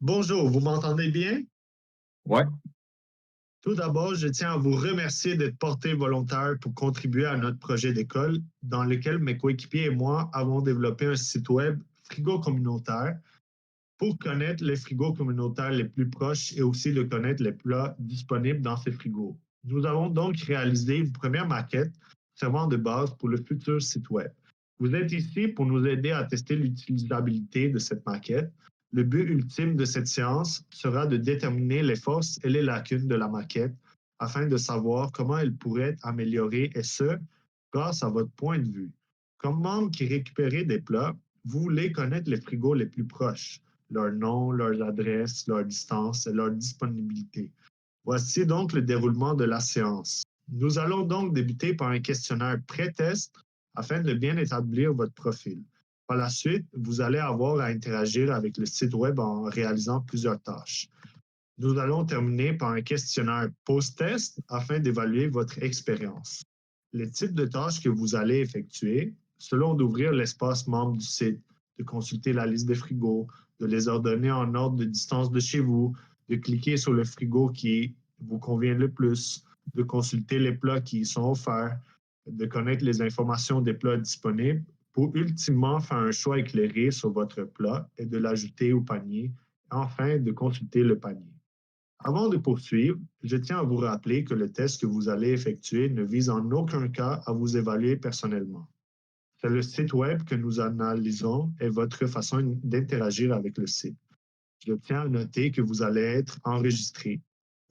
Bonjour, vous m'entendez bien? Ouais, Tout d'abord, je tiens à vous remercier d'être porté volontaire pour contribuer à notre projet d'école dans lequel mes coéquipiers et moi avons développé un site web frigo communautaire pour connaître les frigos communautaires les plus proches et aussi de connaître les plats disponibles dans ces frigos. Nous avons donc réalisé une première maquette servant de base pour le futur site web. Vous êtes ici pour nous aider à tester l'utilisabilité de cette maquette. Le but ultime de cette séance sera de déterminer les forces et les lacunes de la maquette afin de savoir comment elle pourrait être améliorée et ce, grâce à votre point de vue. Comme membre qui récupérez des plats, vous voulez connaître les frigos les plus proches, leur nom, leurs adresses, leur distance et leur disponibilité. Voici donc le déroulement de la séance. Nous allons donc débuter par un questionnaire pré-test afin de bien établir votre profil. Par la suite, vous allez avoir à interagir avec le site web en réalisant plusieurs tâches. Nous allons terminer par un questionnaire post-test afin d'évaluer votre expérience. Les types de tâches que vous allez effectuer, selon d'ouvrir l'espace membre du site, de consulter la liste des frigos, de les ordonner en ordre de distance de chez vous, de cliquer sur le frigo qui vous convient le plus, de consulter les plats qui y sont offerts, de connaître les informations des plats disponibles pour ultimement faire un choix éclairé sur votre plat et de l'ajouter au panier, enfin de consulter le panier. Avant de poursuivre, je tiens à vous rappeler que le test que vous allez effectuer ne vise en aucun cas à vous évaluer personnellement. C'est le site web que nous analysons et votre façon d'interagir avec le site. Je tiens à noter que vous allez être enregistré.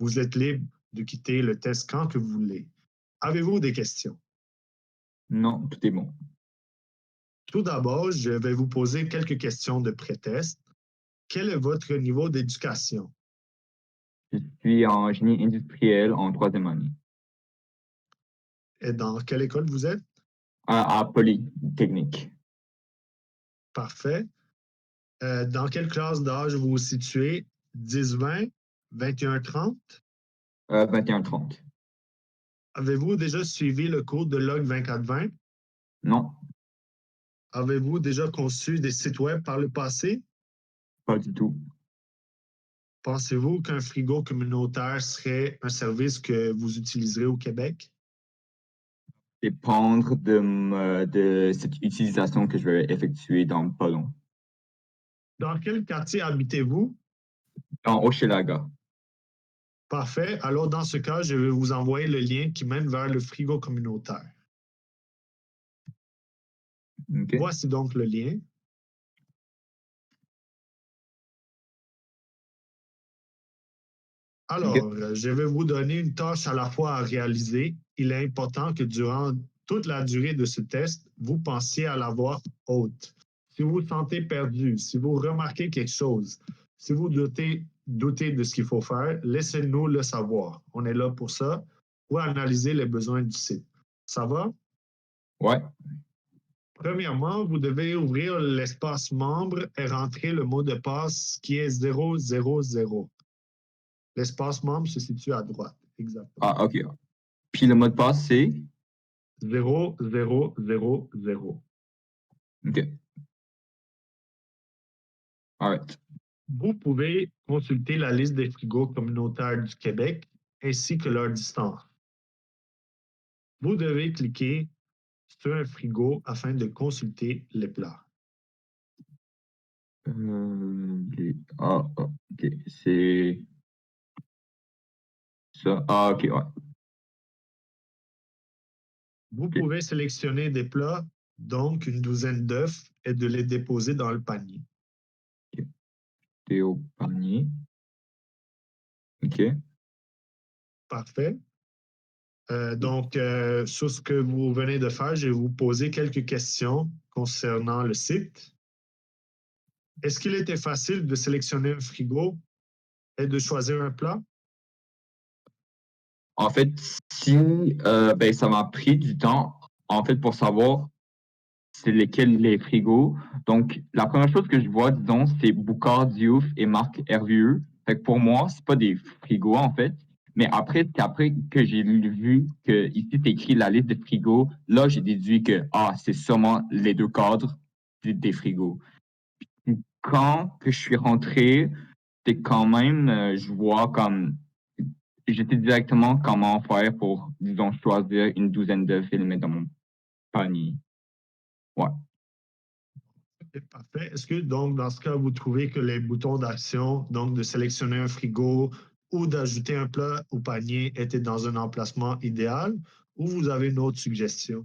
Vous êtes libre de quitter le test quand que vous voulez. Avez-vous des questions? non, tout est bon. Tout d'abord, je vais vous poser quelques questions de pré-test. Quel est votre niveau d'éducation? Je suis en génie industriel en troisième année, Et dans quelle école vous êtes? à Polytechnique, Parfait. Dans quelle classe d'âge vous vous situez? 10-20, 21-30? 21-30. Avez-vous déjà suivi le cours de Log 2420? Non, Avez-vous déjà conçu des sites web par le passé? pas du tout. Pensez-vous qu'un frigo communautaire serait un service que vous utiliserez au Québec? Dépendre de cette utilisation que je vais effectuer dans pas long. Dans quel quartier habitez-vous? En Hochelaga. Parfait. Alors, dans ce cas, je vais vous envoyer le lien qui mène vers le frigo communautaire. OK. Voici donc le lien. OK. Alors, je vais vous donner une tâche à la fois à réaliser. Il est important que durant toute la durée de ce test, vous pensiez à la voix haute. Si vous vous sentez perdu, si vous remarquez quelque chose, si vous doutez de ce qu'il faut faire, laissez-nous le savoir. On est là pour ça, pour analyser les besoins du site. Ça va? Ouais. Premièrement, vous devez ouvrir l'espace membre et rentrer le mot de passe qui est 000. L'espace membre se situe à droite, exactement. Ah, OK. Puis le mot de passe, c'est? 0000. OK. All right. Vous pouvez consulter la liste des frigos communautaires du Québec ainsi que leur distance. Vous devez cliquer sur un frigo afin de consulter les plats. OK. C'est ça. Ah, OK, ouais. Vous OK. pouvez sélectionner des plats, donc une douzaine d'œufs, et de les déposer dans le panier. OK. T'es au panier. OK. Parfait. Sur ce que vous venez de faire, je vais vous poser quelques questions concernant le site. Est-ce qu'il était facile de sélectionner un frigo et de choisir un plat? En fait, si, ben, ça m'a pris du temps, en fait, pour savoir c'est lesquels les frigos. Donc, la première chose que je vois, disons, c'est Boucard Diouf et Marc Hervieux. Fait que pour moi, c'est pas des frigos, en fait. Mais après, c'est après que j'ai vu que ici, c'est écrit la liste des frigos. Là, j'ai déduit que, ah, c'est sûrement les deux cadres des frigos. Quand que je suis rentré, c'est quand même, je vois comme, j'étais directement comment faire pour, disons, choisir une douzaine d'œufs et les mettre dans mon panier. Ouais. Ok, parfait. Est-ce que donc, dans ce cas, vous trouvez que les boutons d'action, donc de sélectionner un frigo ou d'ajouter un plat au panier, étaient dans un emplacement idéal ou vous avez une autre suggestion?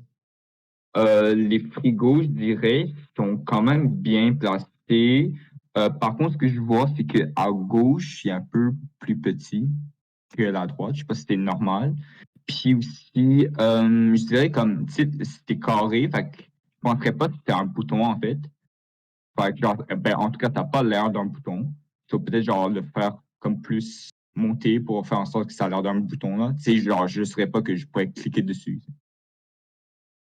Les frigos, je dirais, sont quand même bien placés. Par contre, ce que je vois, c'est qu'à gauche, il est un peu plus petit que la droite. Je sais pas si c'est normal. Puis aussi, je dirais comme, tu sais, c'était carré, fait que je penserais pas que c'était un bouton, en fait. Fait que genre, ben, en tout cas, t'as pas l'air d'un bouton. Tu vas peut-être, genre, le faire comme plus monter pour faire en sorte que ça a l'air d'un bouton, là. Tu sais, genre, je ne saurais pas que je pourrais cliquer dessus.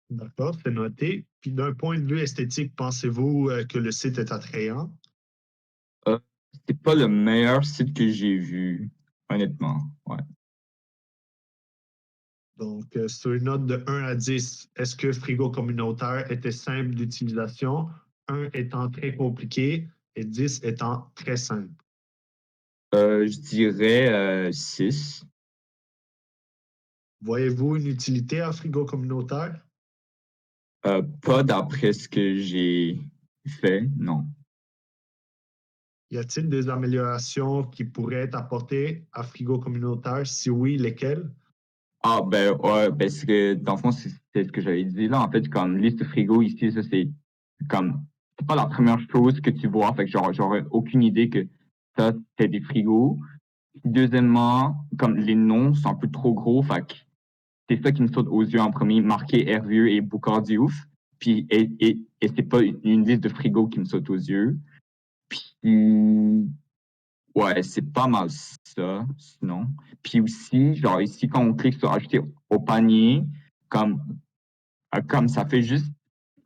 D'accord, c'est noté. Puis d'un point de vue esthétique, pensez-vous que le site est attrayant? Euh, c'est pas le meilleur site que j'ai vu, honnêtement. Ouais. Donc, sur une note de 1 à 10, est-ce que Frigo communautaire était simple d'utilisation, 1 étant très compliqué et 10 étant très simple? Je dirais 6. Voyez-vous une utilité à Frigo communautaire? Pas d'après ce que j'ai fait, non. Y a-t-il des améliorations qui pourraient être apportées à Frigo communautaire? Si oui, lesquelles? Ah, ben, ouais, ben, c'est que, dans le fond, c'est ce que j'avais dit là. En fait, comme liste frigo ici, ça, c'est comme, c'est pas la première chose que tu vois. Fait que, genre, j'aurais aucune idée que ça, c'est des frigos. Deuxièmement, comme les noms sont un peu trop gros, fait que c'est ça qui me saute aux yeux en premier, marqué Hervieux et Boucard Diouf. Puis, et c'est pas une liste de frigos qui me saute aux yeux. Puis, ouais, c'est pas mal ça, sinon. Puis aussi, genre ici, quand on clique sur ajouter au panier, comme, comme ça fait juste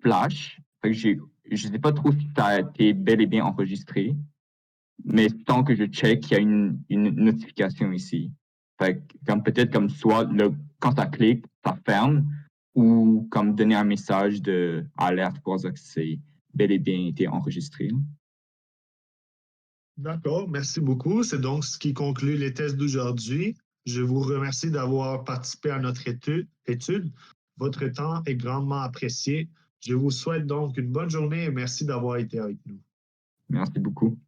flash, fait que je sais pas trop si ça a été bel et bien enregistré, mais tant que je check, il y a une notification ici. Fait que, comme peut-être comme soit quand ça clique, ça ferme, ou comme donner un message de alerte pour dire que c'est bel et bien été enregistré. D'accord, merci beaucoup. C'est donc ce qui conclut les tests d'aujourd'hui. Je vous remercie d'avoir participé à notre étude. Votre temps est grandement apprécié. Je vous souhaite donc une bonne journée et merci d'avoir été avec nous. Merci beaucoup.